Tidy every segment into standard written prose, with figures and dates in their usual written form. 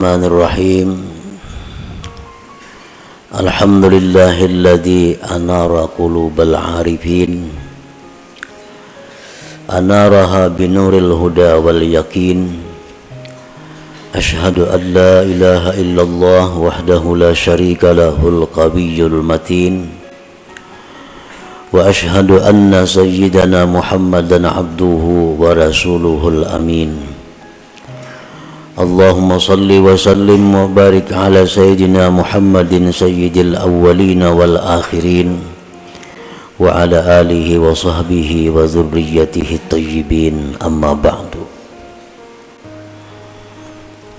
Bismillahirrahmanirrahim. Alhamdulillahilladzi anara qulubal arifin, anaraha binuril huda wal yakin. Ashhadu an la ilaha illallah wahdahu la syarika lahul qawiyyul matin, wa ashhadu anna sayyidana Muhammadan abduhu wa rasuluhul amin. Allahumma salli wa sallim wa barik ala sayyidina Muhammadin sayyidil awwalin wal akhirin wa ala alihi wa sahbihi wa dzurriyyatihi thayyibin, amma ba'du.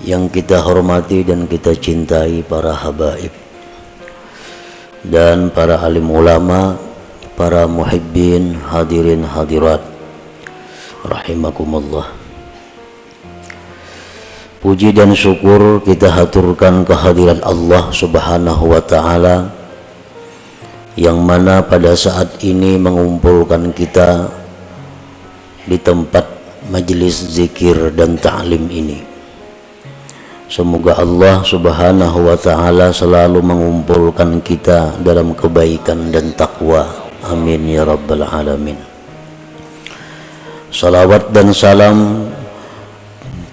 Yang kita hormati dan kita cintai para habaib dan para alim ulama, para muhibbin, hadirin hadirat rahimakumullah. Puji dan syukur kita haturkan kehadiran Allah Subhanahu wa ta'ala, yang mana pada saat ini mengumpulkan kita di tempat majelis zikir dan ta'lim ini. Semoga Allah Subhanahu wa ta'ala selalu mengumpulkan kita dalam kebaikan dan takwa. Amin ya rabbal alamin. Salawat dan salam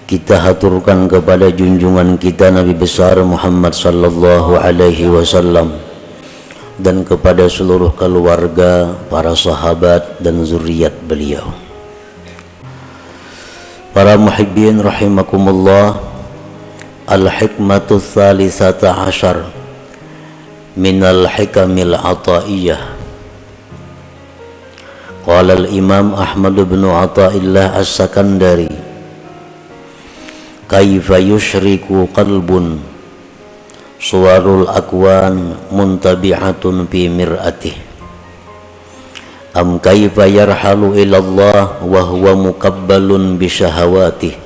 kita haturkan kepada junjungan kita Nabi besar Muhammad sallallahu alaihi wasallam dan kepada seluruh keluarga, para sahabat dan zuriat beliau. Para muhibbin rahimakumullah, al-hikmatu tsalisata asyar minal hikamil ataiyah. Qala al-imam Ahmad bin Athaillah as-Sakandari, kaifa yusyriku qalbun suwarul akwan muntabi'atun fi mir'atih, am kaifa yarhalu ilallah wa huwa mukabbalun bi syahawatih,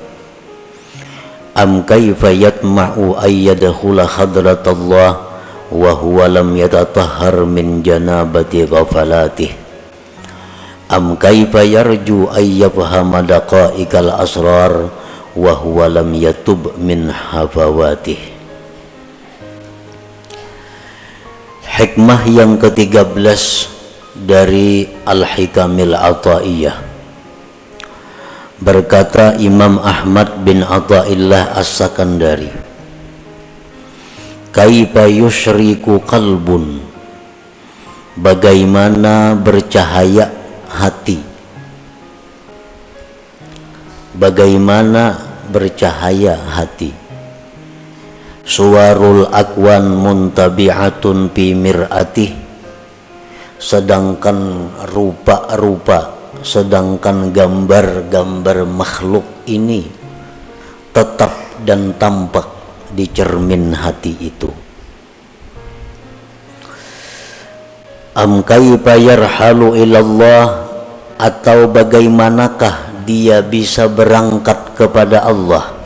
am kaifa yatma'u ayyadkhula hadratallah wa huwa lam yatatahhar min janabati ghafalatih, am kaifa yarju ayyafhama daqa'iqal asrar wa huwa lam yatub min hafawatih. Hikmah yang ke-13 dari Al-Hikamil Athaiyah. Berkata Imam Ahmad bin Athaillah as-Sakandari, kaifa yusyriku qalbun, bagaimana bercahaya hati, bagaimana bercahaya hati. Suwarul akwan muntabi'atun fi mir'atih, sedangkan rupa-rupa, sedangkan gambar-gambar makhluk ini tetap dan tampak di cermin hati itu. Am kaifa yarhalu ilallah, atau bagaimanakah dia bisa berangkat kepada Allah,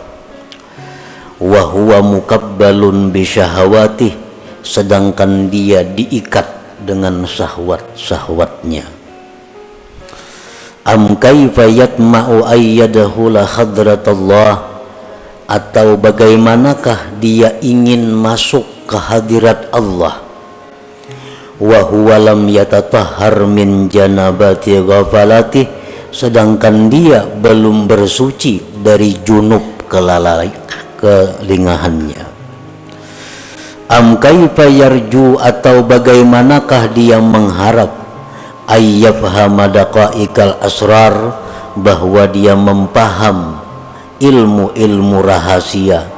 wa huwa mukabbalun bi syahawatih, sedangkan dia diikat dengan syahwat-syahwatnya. Am kaifa yatma'u ayyadkhula hadratallah, atau bagaimanakah dia ingin masuk ke hadirat Allah, wa huwa lam yatatahhar min janabati ghafalatih, sedangkan dia belum bersuci dari junub kelingahannya. Am kaifa yarju, atau bagaimanakah dia mengharap ayyafhama daqa'iqal asrar, bahwa dia mempaham ilmu-ilmu rahasia,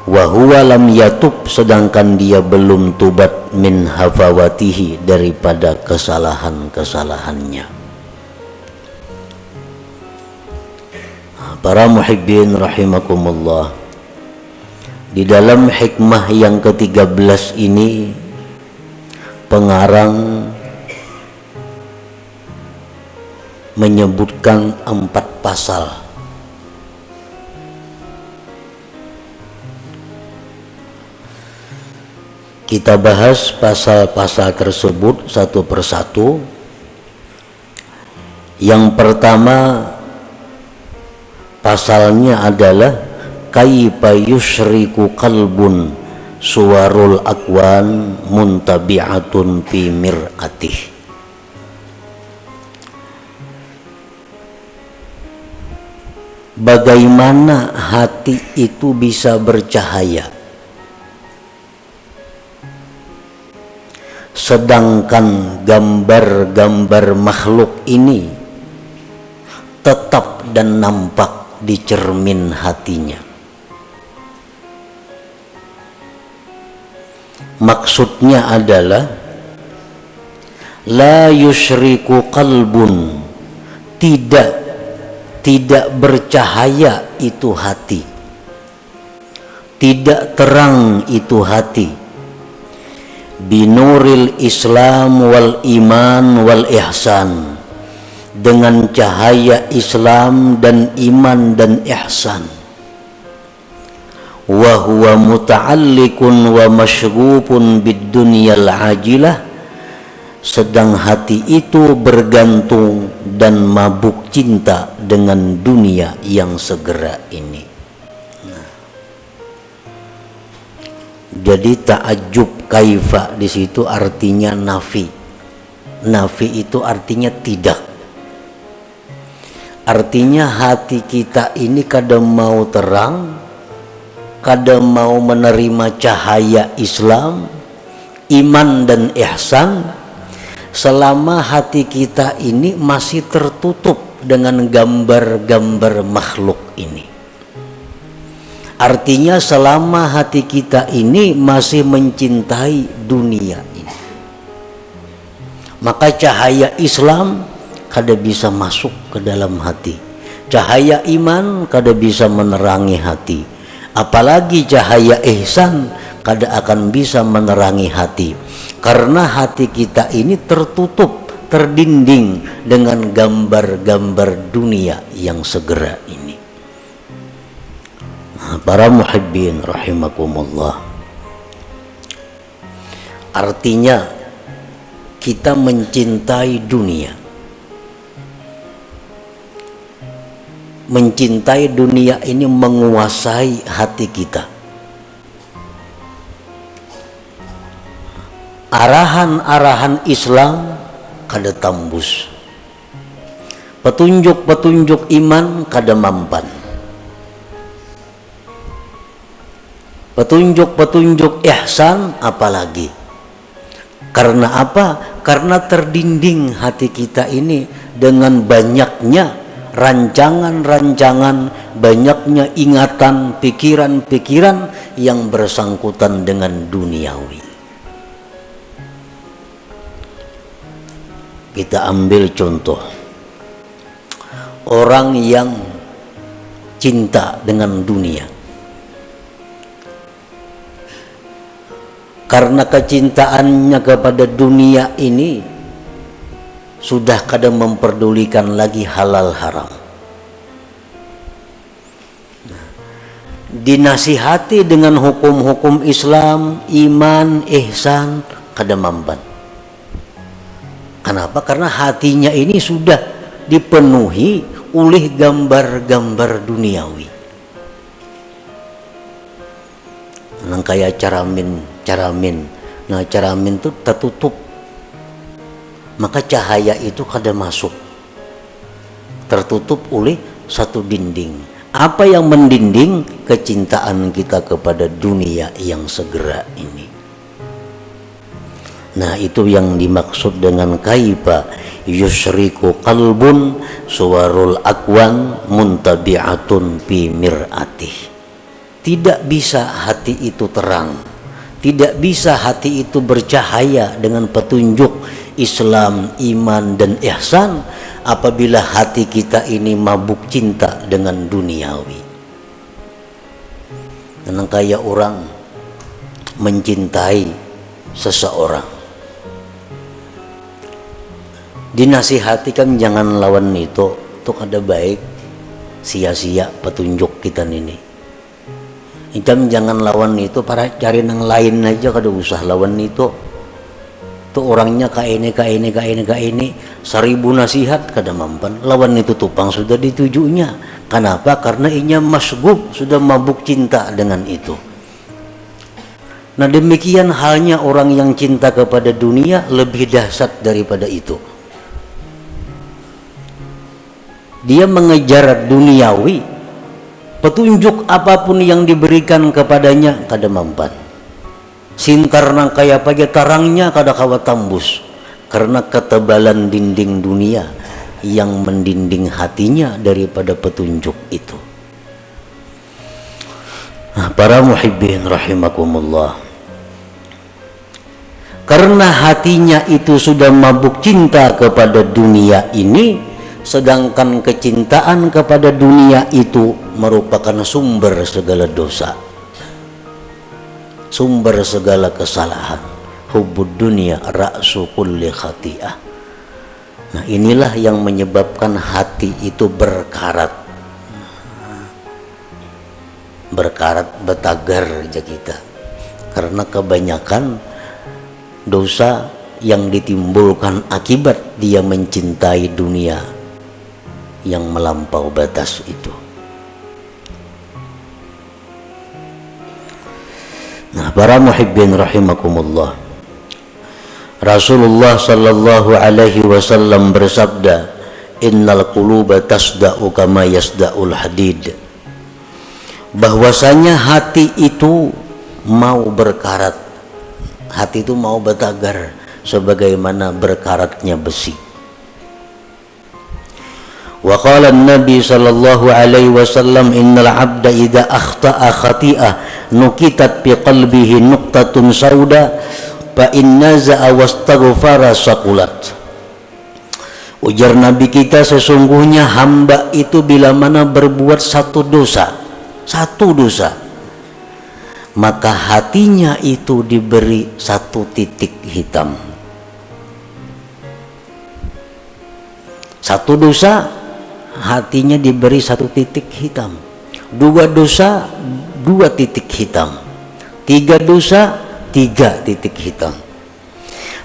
wa huwa lam yatub, sedangkan dia belum tubat min hafawatihi, daripada kesalahan-kesalahannya. Para muhibbin rahimakumullah, di dalam hikmah yang ke-13 ini pengarang menyebutkan 4 pasal. Kita bahas pasal-pasal tersebut satu persatu. Yang pertama pasalnya adalah kaifa yusyriku qalbun suwarul akwan muntabi'atun fi mir'atih. Bagaimana hati itu bisa bercahaya sedangkan gambar-gambar makhluk ini tetap dan nampak di cermin hatinya. Maksudnya adalah la yusyriku qalbun, tidak bercahaya itu hati, tidak terang itu hati, binuril Islam wal iman wal ihsan, dengan cahaya Islam dan iman dan ihsan. Wa huwa muta'alliqun wa masyghufun bid dunyal ajilah, sedang hati itu bergantung dan mabuk cinta dengan dunia yang segera ini. Jadi ta'ajjub kaifa di situ artinya nafi. Nafi itu artinya tidak. Artinya hati kita ini kadang mau terang, kadang mau menerima cahaya Islam, iman dan ihsan, selama hati kita ini masih tertutup dengan gambar-gambar makhluk ini. Artinya selama hati kita ini masih mencintai dunia ini, maka cahaya Islam kada bisa masuk ke dalam hati, cahaya iman kada bisa menerangi hati, apalagi cahaya ihsan kada akan bisa menerangi hati, karena hati kita ini tertutup, terdinding dengan gambar-gambar dunia yang segera ini. Nah, para muhibbin rahimakumullah, artinya kita mencintai dunia. Mencintai dunia ini menguasai hati kita. Arahan-arahan Islam kada tembus, petunjuk-petunjuk iman kada mampan, petunjuk-petunjuk ihsan apalagi. Karena apa? Karena terdinding hati kita ini dengan banyaknya rancangan-rancangan, banyaknya ingatan, pikiran-pikiran yang bersangkutan dengan duniawi. Kita ambil contoh orang yang cinta dengan dunia. Karena kecintaannya kepada dunia ini sudah kadang memperdulikan lagi halal haram. Dinasihati dengan hukum-hukum Islam, iman, ihsan, kada mampan. Kenapa? Karena hatinya ini sudah dipenuhi oleh gambar-gambar duniawi. Nang kayak caramin. Nah, caramin itu tertutup, maka cahaya itu kada masuk, tertutup oleh satu dinding. Apa yang mendinding? Kecintaan kita kepada dunia yang segera ini. Nah, itu yang dimaksud dengan kaifa yusyriku qalbun suwarul akwan muntabi'atun fi mir'atih. Tidak bisa hati itu terang, tidak bisa hati itu bercahaya dengan petunjuk Islam, iman dan ihsan apabila hati kita ini mabuk cinta dengan duniawi. Dan kayak orang mencintai seseorang, dinasihatikan jangan lawan itu ada baik, sia-sia petunjuk kita ini. Itam jangan lawan itu, para cari yang lain aja, kada usah lawan itu. Tuh orangnya ka ini 1000 nasihat kada mampan, lawan itu tupang sudah ditujunya, Kenapa? Karena inya masgub, sudah mabuk cinta dengan itu. Nah demikian halnya orang yang cinta kepada dunia lebih dahsyat daripada itu. Dia mengejar duniawi, petunjuk apapun yang diberikan kepadanya kada mampan. Sintar nang kaya pagi tarangnya kada kawa tambus, karena ketebalan dinding dunia yang mendinding hatinya daripada petunjuk itu. Nah, para muhibbin rahimakumullah, karena hatinya itu sudah mabuk cinta kepada dunia ini, sedangkan kecintaan kepada dunia itu merupakan sumber segala dosa, sumber segala kesalahan. Hubbud dunia ra'su kulli khati'ah. Nah inilah yang menyebabkan hati itu berkarat, betagar aja kita, karena kebanyakan dosa yang ditimbulkan akibat dia mencintai dunia yang melampau batas itu. Nah para muhibbin rahimakumullah, Rasulullah sallallahu alaihi wasallam bersabda, innal quluba tasda'u kama yasda'ul hadid. Bahwasanya hati itu mau berkarat, hati itu mau betagar sebagaimana berkaratnya besi. Wa qala an-nabi sallallahu alaihi wasallam, innal 'abda idza akhta'a khati'ah nukitat fi qalbihi nuqtatun sauda fa inna za'a wastaghfara saqulat. Ujar Nabi kita, sesungguhnya hamba itu bila mana berbuat satu dosa, maka hatinya itu diberi satu titik hitam. Satu dosa, hatinya diberi satu titik hitam. Dua dosa, dua titik hitam. Tiga dosa, tiga titik hitam.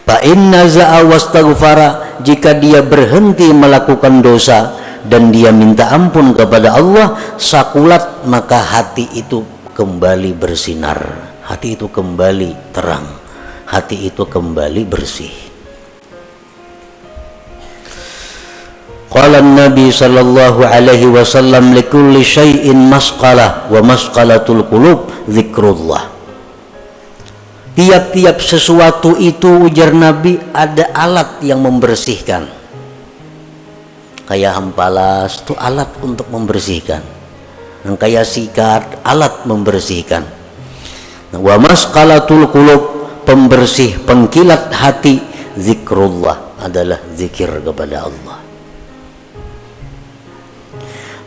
Fa inna za'a wastaghfara, jika dia berhenti melakukan dosa dan dia minta ampun kepada Allah, sakulat, maka hati itu kembali bersinar, hati itu kembali terang, hati itu kembali bersih. Qala Nabi sallallahu alaihi wasallam, likulli syai'in masqalah wa masqalatul qulub zikrullah. Tiap-tiap sesuatu itu, ujar Nabi, ada alat yang membersihkan. Kayak hampalas itu alat untuk membersihkan. Dan kayak sikat, alat membersihkan. Wa masqalatul qulub, pembersih, pengkilat hati, zikrullah, adalah zikir kepada Allah.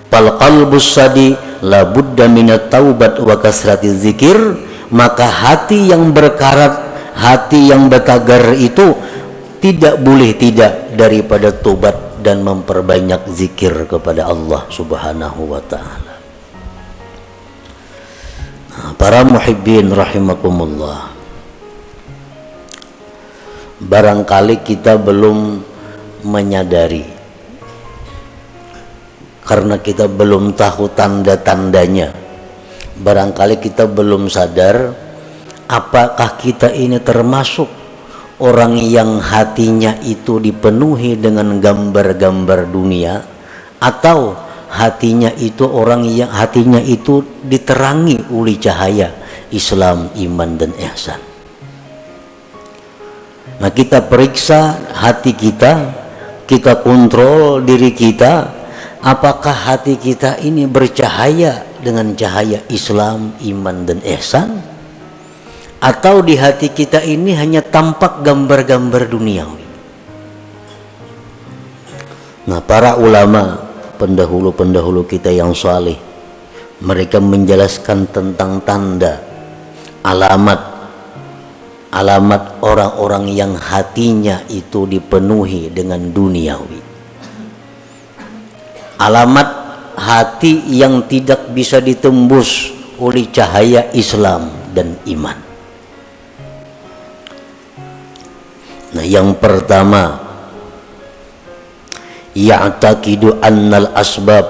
Fal qalbus sadi la budda minat taubat wa kasrati zikir. Maka hati yang berkarat, hati yang betagar itu tidak boleh tidak daripada tobat dan memperbanyak zikir kepada Allah subhanahu wa ta'ala. Nah, para muhibbin rahimakumullah, barangkali kita belum menyadari, karena kita belum tahu tanda-tandanya. Barangkali kita belum sadar apakah kita ini termasuk orang yang hatinya itu dipenuhi dengan gambar-gambar dunia, atau hatinya itu orang yang hatinya itu diterangi oleh cahaya Islam, iman dan ihsan. Nah kita periksa hati kita, kita kontrol diri kita, apakah hati kita ini bercahaya dengan cahaya Islam, iman dan ihsan, atau di hati kita ini hanya tampak gambar-gambar duniawi. Nah para ulama pendahulu-pendahulu kita yang saleh, mereka menjelaskan tentang tanda, alamat orang-orang yang hatinya itu dipenuhi dengan duniawi. Alamat hati yang tidak bisa ditembus oleh cahaya Islam dan iman. Nah yang pertama, ya'taqidu annal asbab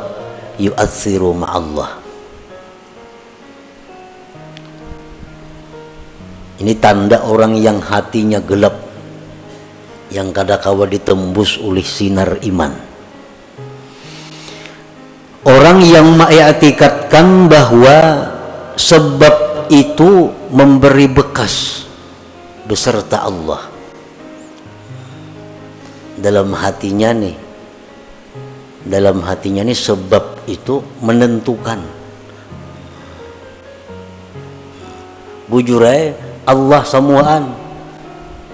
yu'atsiru ma'allah. Ini tanda orang yang hatinya gelap, yang kadangkala ditembus oleh sinar iman. Orang yang mengiktikadkan bahwa sebab itu memberi bekas beserta Allah dalam hatinya nih, sebab itu menentukan. Bujur aja Allah semuaan,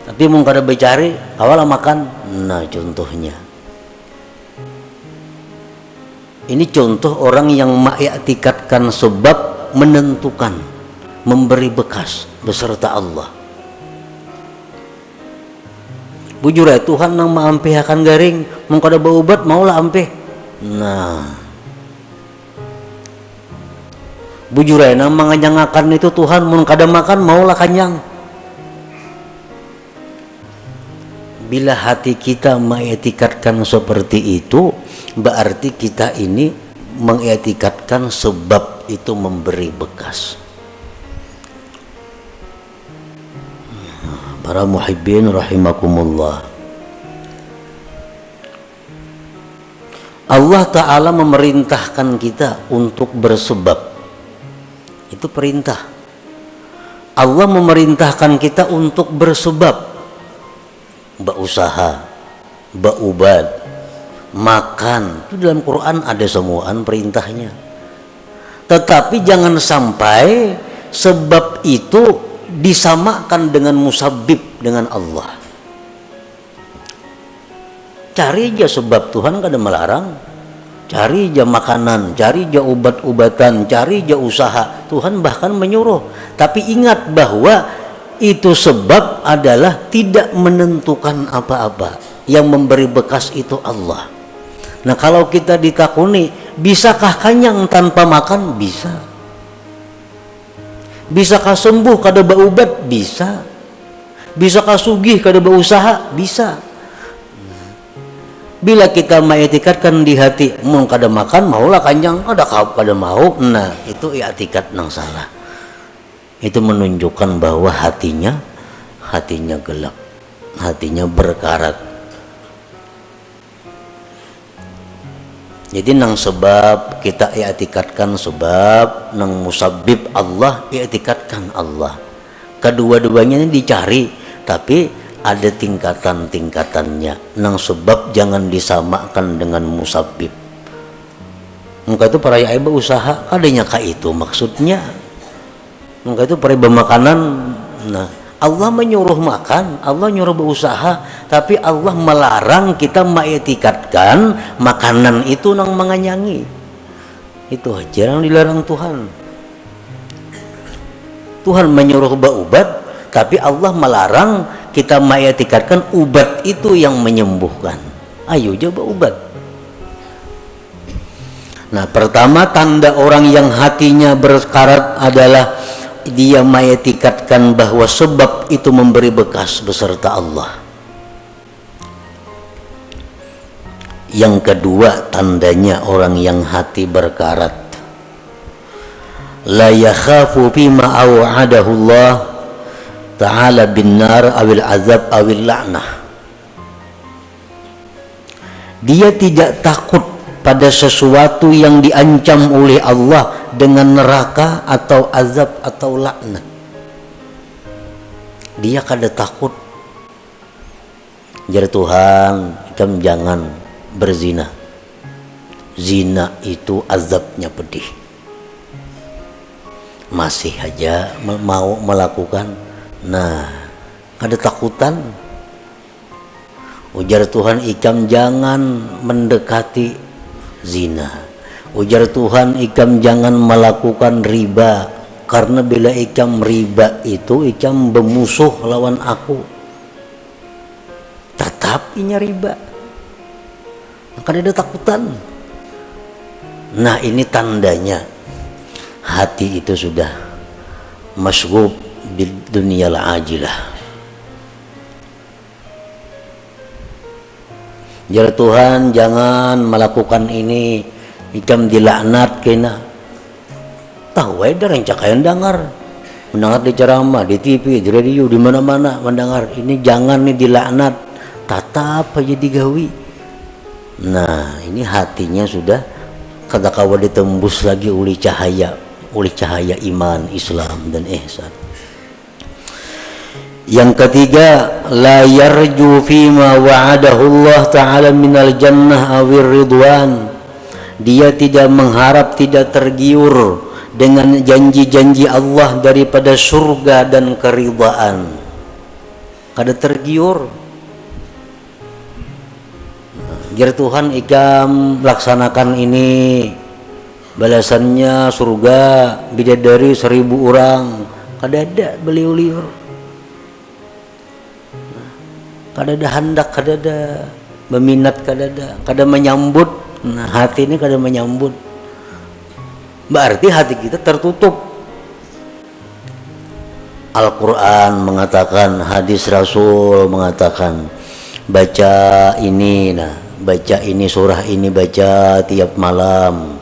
tapi mau kada bercari awal makan. Nah contohnya ini contoh orang yang mengiktikadkan sebab menentukan, memberi bekas beserta Allah. Bujur ya Tuhan nang maampe akan garing, mau kada berobat maulah ampe. Nah bujur ya nang manganyangakan itu Tuhan, mau kada makan maulah kanyang. Bila hati kita mengiktikadkan seperti itu, berarti kita ini mengiktikadkan sebab itu memberi bekas. Para muhibbin rahimakumullah, Allah Ta'ala memerintahkan kita untuk bersebab. Itu perintah. Allah memerintahkan kita untuk bersebab, berusaha, berubad, makan. Itu dalam Quran ada semuaan perintahnya. Tetapi jangan sampai sebab itu disamakan dengan musabbib, dengan Allah. Cari aja sebab, Tuhan kada melarang. Cari aja makanan, cari aja obat-obatan, cari aja usaha, Tuhan bahkan menyuruh. Tapi ingat bahwa itu sebab adalah tidak menentukan apa-apa. Yang memberi bekas itu Allah. Nah kalau kita ditakuni, bisakah kenyang tanpa makan? Bisa. Bisakah sembuh kada berobat? Bisa. Bisakah sugih kada berusaha? Bisa. Bila kita mengiktikadkan di hati, mau kada makan maulah kenyang, kada mau, nah itu i'tikad nang salah. Itu menunjukkan bahwa hatinya gelap, hatinya berkarat. Jadi nang sebab kita i'tikadkan sebab, nang musabbib Allah i'tikadkan Allah. Kedua-duanya ini dicari, tapi ada tingkatan-tingkatannya. Nang sebab jangan disamakan dengan musabbib. Maka itu para ibu usaha adanya kah itu maksudnya. Maka itu para makanan. Nah, Allah menyuruh makan, Allah nyuruh berusaha, tapi Allah melarang kita mengiktikadkan makanan itu nang menganyangi. Itu aja yang dilarang Tuhan. Tuhan menyuruh berobat, tapi Allah melarang kita mengiktikadkan ubat itu yang menyembuhkan. Ayo coba ubat. Nah, pertama tanda orang yang hatinya berkarat adalah dia mengiktikadkan bahwa sebab itu memberi bekas beserta Allah. Yang kedua tandanya orang yang hati berkarat, la yakhafu bima aw'adahu Allah ta'ala bin nar awil azab awil la'nah. Dia tidak takut pada sesuatu yang diancam oleh Allah dengan neraka atau azab atau laknat. Dia kada takut. Jar Tuhan, kamu jangan berzina. Zina itu azabnya pedih. Masih aja mau melakukan. Nah, ada takutan. Ujar Tuhan, ikam jangan mendekati zina. Ujar Tuhan, ikam jangan melakukan riba, karena bila ikam riba itu ikam bermusuh lawan aku. Tetap inya riba. Maka ada takutan. Nah, ini tandanya hati itu sudah masghub di dunia ajilah. Ya Tuhan, jangan melakukan ini. ikam dilaknat kena tahu ada rencak yang dengar mendengar di ceramah, di TV, di radio, di mana-mana mendengar ini jangan nih dilaknat, tatap aja digawi. Nah ini hatinya sudah kata kawa ditembus lagi oleh cahaya iman, Islam dan ihsan. Yang ketiga, la yarju fima wa'adahu Allah ta'ala minal jannah awir ridwan. Dia tidak mengharap, tidak tergiur dengan janji-janji Allah daripada surga dan keridhaan. Kada tergiur. Biar Tuhan ikam laksanakan ini, balasannya surga bidadari 1000 orang. Kada ada beliau-liur. Kada ada hendak, kada ada berminat, kada menyambut. Nah hati ini kada menyambut. Berarti hati kita tertutup. Al-Quran mengatakan, hadis Rasul mengatakan, baca ini, baca ini surah ini, baca tiap malam.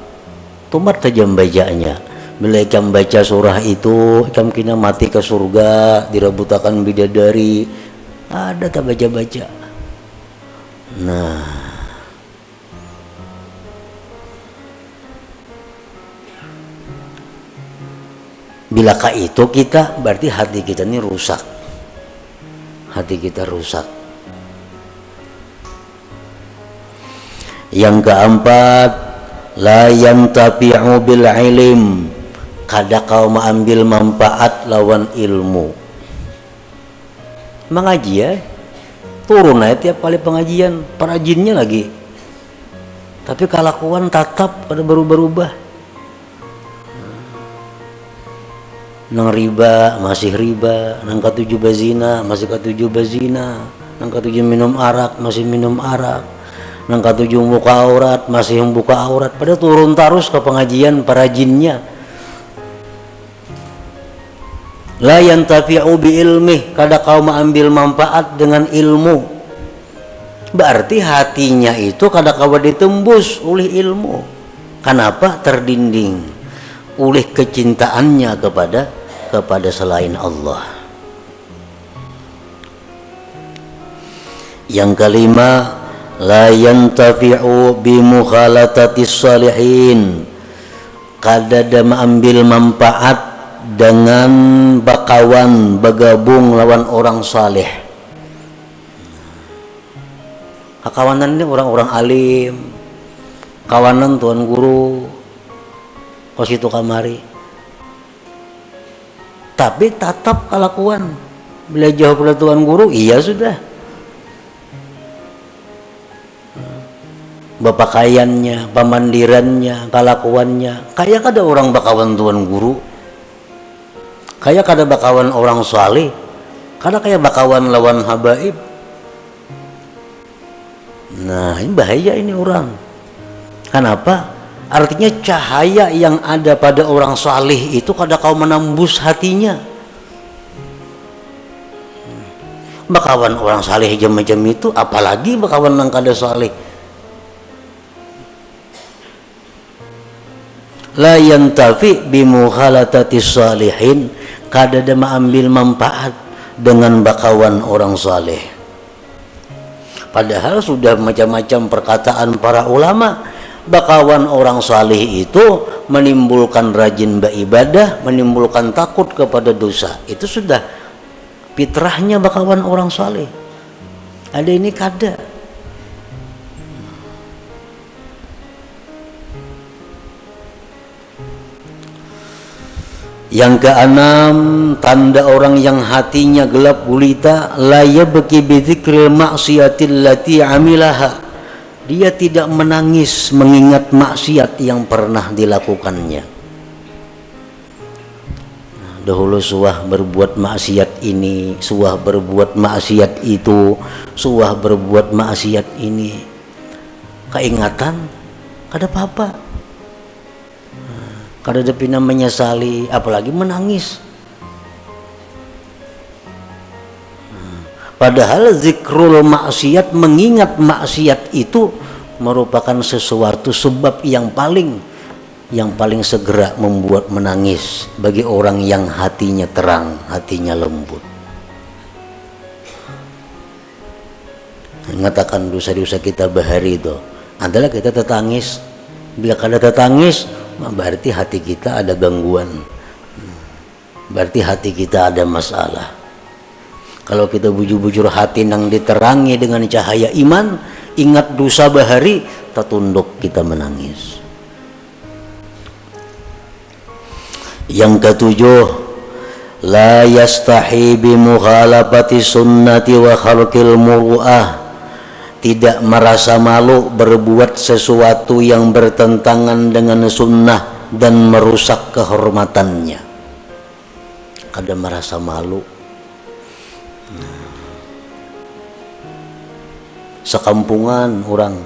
Tumat saja bacanya. Bila ikam baca surah itu, ikam kena mati ke surga, dirabutakan bidadari. Ada tak baca-baca. Nah, bilakah itu kita, berarti hati kita ini rusak. Hati kita rusak. Yang keempat, la yantafi'u bil ilm. Kada kau mengambil manfaat lawan ilmu. Mengaji ya, turun aja tiap kali pengajian, perajinnya lagi. Tapi kelakuan tatap pada berubah-ubah. Nang riba masih riba, nang ketujuh bazina masih ketujuh bazina, nang ketujuh minum arak masih minum arak, nang ketujuh buka aurat masih membuka aurat. Pada turun terus ke pengajian para jinnya. La yantafi'u bi ilmih, kada kau mengambil manfaat dengan ilmu. Berarti hatinya itu kada kau ditembus oleh ilmu. Kenapa? Terdinding oleh kecintaannya kepada selain Allah. Yang kelima, la yantafi'u bi mukhalatatis salihin. Kada ada mengambil manfaat dengan bakawan, bergabung lawan orang saleh. Kawanan ini orang-orang alim, kawanan tuan guru kos itu kamari. Tapi tatap kelakuan bila jauh pada tuan guru, iya sudah. Bapakaiannya, pamandirannya, kelakuannya kayak ada orang bakawan tuan guru, kayak kada bakawan orang saleh, kada kayak bakawan lawan habaib. Nah ini bahaya ini orang. Kenapa? Artinya cahaya yang ada pada orang saleh itu kada kau menembus hatinya. Bakawan orang saleh macam itu, apalagi bakawan yang kada saleh. La yantafi bi mukhalatatis salihin, kada ada mengambil manfaat dengan bakawan orang saleh. Padahal sudah macam-macam perkataan para ulama, bakawan orang saleh itu menimbulkan rajin beribadah, menimbulkan takut kepada dosa. Itu sudah fitrahnya bakawan orang saleh. Ada ini kada. Yang keenam, tanda orang yang hatinya gelap gulita, la yabki bi dzikril maksiatil lati amilaha. Dia tidak menangis mengingat maksiat yang pernah dilakukannya. Dahulu suah berbuat maksiat ini, suah berbuat maksiat itu, suah berbuat maksiat ini. Keingatan, kada apa-apa. Kada ada pina menyesali, apalagi menangis. Padahal zikrul maksiat, mengingat maksiat itu merupakan sesuatu sebab yang paling segera membuat menangis bagi orang yang hatinya terang, hatinya lembut. Mengatakan dosa-dosa kita bahari itu adalah kita tertangis. Bila kada tertangis, berarti hati kita ada gangguan, berarti hati kita ada masalah. Kalau kita bujur-bujur hati nang diterangi dengan cahaya iman, ingat dosa bahari, tertunduk kita menangis. Yang ketujuh, la yastahi bi mukhalafati sunnati wa khalqil muru'ah, tidak merasa malu berbuat sesuatu yang bertentangan dengan sunnah dan merusak kehormatannya. Kada merasa malu. Sekampungan orang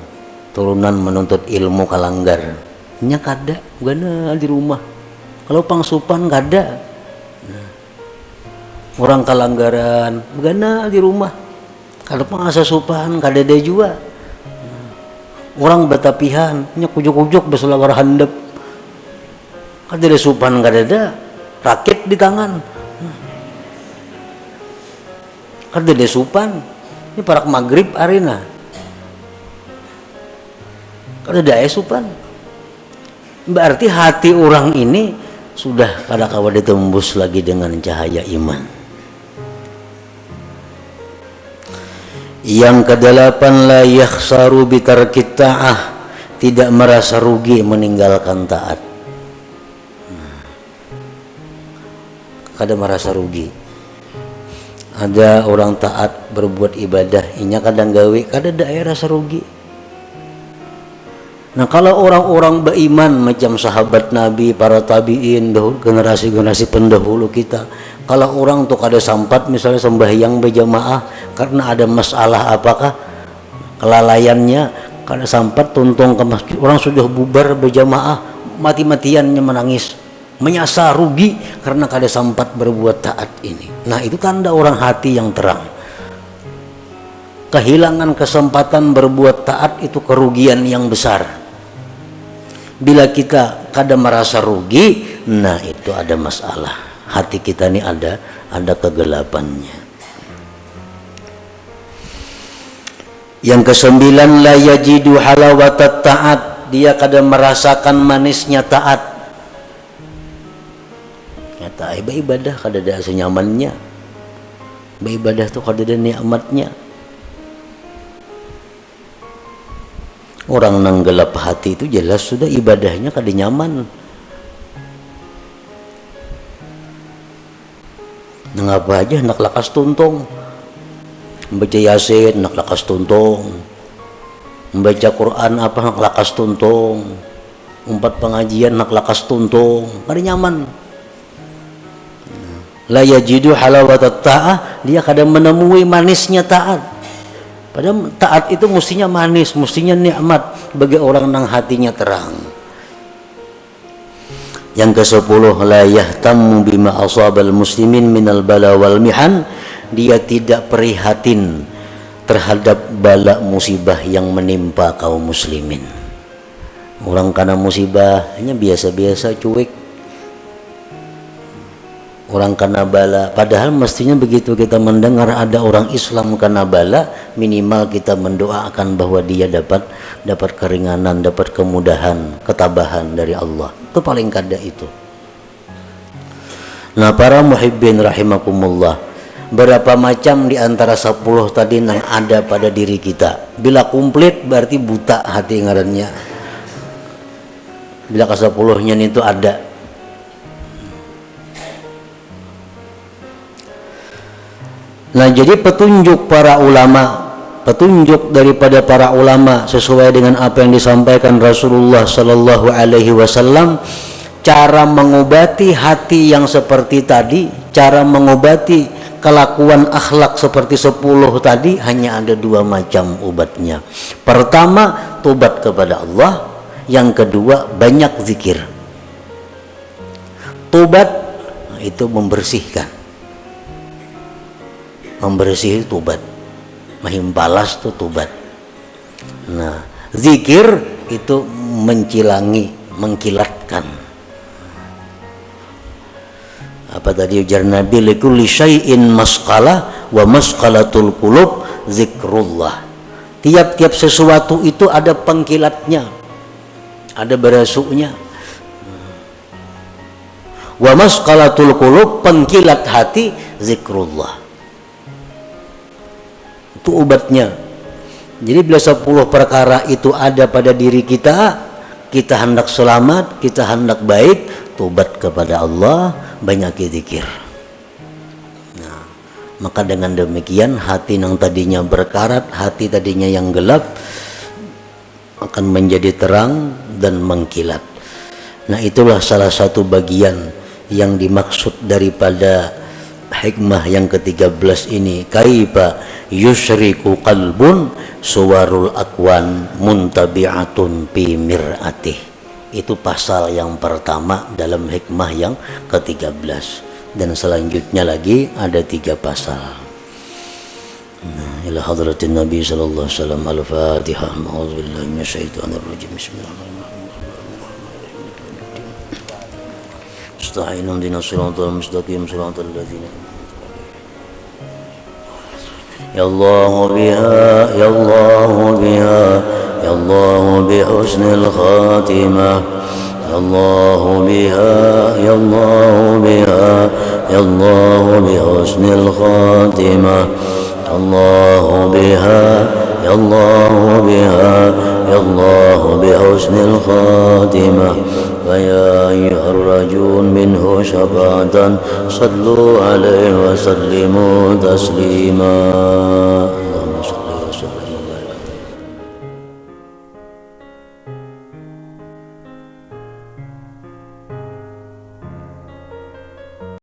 turunan menuntut ilmu kalanggar, nya kada gana di rumah. Kalau pangsupan kada. Orang kalanggaran gana di rumah. Kalau pangasa supan kada ada juga. Orang batapihan nya kujuk-kujuk beselawar handap. Kada ada supan kada ada. Rakit di tangan. Kada ada supan. Ini parak maghrib arena. Kada ada supan. Berarti hati orang ini sudah kada kawa ditembus lagi dengan cahaya iman. Yang kedelapan, la yakhsaru bitarkit ta'ah, tidak merasa rugi meninggalkan taat. Kada merasa rugi. Ada orang taat berbuat ibadah, inya kadang gawe, kada ada rasa rugi. Nah, kalau orang-orang beriman macam sahabat Nabi, para tabi'in, generasi-generasi pendahulu kita, kalau orang tuh kada sampat misalnya sembahyang berjamaah karena ada masalah apakah kelalaiannya, kada sampat tuntung ke masjid, orang sudah bubar berjamaah, mati-matiannya menangis, menyasar rugi karena kada sampat berbuat taat ini. Nah, itu tanda orang hati yang terang. Kehilangan kesempatan berbuat taat itu kerugian yang besar. Bila kita kada merasa rugi, nah itu ada masalah. Hati kita ini ada kegelapannya. Yang kesembilan, la yajidu halawatat taat, dia kada merasakan manisnya taat. Nyata ibadah kada ada senyamannya. Ibadah tuh kada ada nikmatnya. Orang nang gelap hati itu jelas sudah ibadahnya kada nyaman. Nang apa aja nak lakas tuntung. Membaca Yasin nak lakas tuntung. Membaca Quran apa nak lakas tuntung. Umpat pengajian nak lakas tuntung. Kada nyaman. La yajidu halawatat ta'ah, dia kada menemui manisnya taat. Padahal taat itu mestinya manis, mestinya nikmat bagi orang yang hatinya terang. Yang ke-10, la yahtammu bima asabal muslimin minal bala wal mihan, dia tidak prihatin terhadap bala musibah yang menimpa kaum muslimin. Orang kena musibahnya biasa-biasa, cuek. Orang kena bala, padahal mestinya begitu kita mendengar ada orang Islam kena bala, minimal kita mendoakan bahwa dia dapat keringanan, dapat kemudahan, ketabahan dari Allah. Itu paling kada itu. Nah, para muhibbin rahimakumullah, berapa macam di antara 10 tadi yang ada pada diri kita. Bila komplit berarti buta hati ngarannya. Bila ke-10-nya itu ada. Nah, jadi petunjuk para ulama, petunjuk daripada para ulama sesuai dengan apa yang disampaikan Rasulullah Sallallahu Alaihi Wasallam, cara mengobati hati yang seperti tadi, cara mengobati kelakuan akhlak seperti 10 tadi, hanya ada 2 macam obatnya. Pertama, tobat kepada Allah. Yang kedua, banyak zikir. Tobat itu membersihkan. Membersih tobat, mahimpalas tuh tobat. Nah, Zikir itu mencilangi, mengkilatkan. Apa tadi ujar Nabi, likulli syai'in masqalah wa masqalatul qulub zikrullah. Tiap-tiap sesuatu itu ada pengkilatnya, ada berasuknya. Wa masqalatul qulub, pengkilat hati, zikrullah. Itu obatnya. Jadi bila 10 perkara itu ada pada diri kita, kita hendak selamat, kita hendak baik, tobat kepada Allah, banyak zikir. Nah, maka dengan demikian hati yang tadinya berkarat, hati tadinya yang gelap akan menjadi terang dan mengkilat. Nah, itulah salah satu bagian yang dimaksud daripada hikmah yang ke-13 ini. Kaifa yusyriku qalbun suwarul akwan muntabi'atun fi mir'atih. Itu pasal yang pertama dalam hikmah yang ke-13, dan selanjutnya lagi ada 3 pasal. Ila hadratin Nabi sallallahu alaihi wasallam. Al-Fatihah. A'udzubillahi minasyaitonir rajim. Bismillahirrahmanirrahim. Astagfirullahaladzim. Dina siratal mustaqim siratal ladzina. Ya Allah biha, ya Allah biha, ya Allah bi husnil khatimah. Ya Allah biha, ya Allah biha, ya Allah bi husnil khatimah. Ya Allah biha, ya Allah biha, ya Allah bi husnil khatimah. ويا أيها الرجل منه شفاعة صلوا عليه وسلموا تسليما.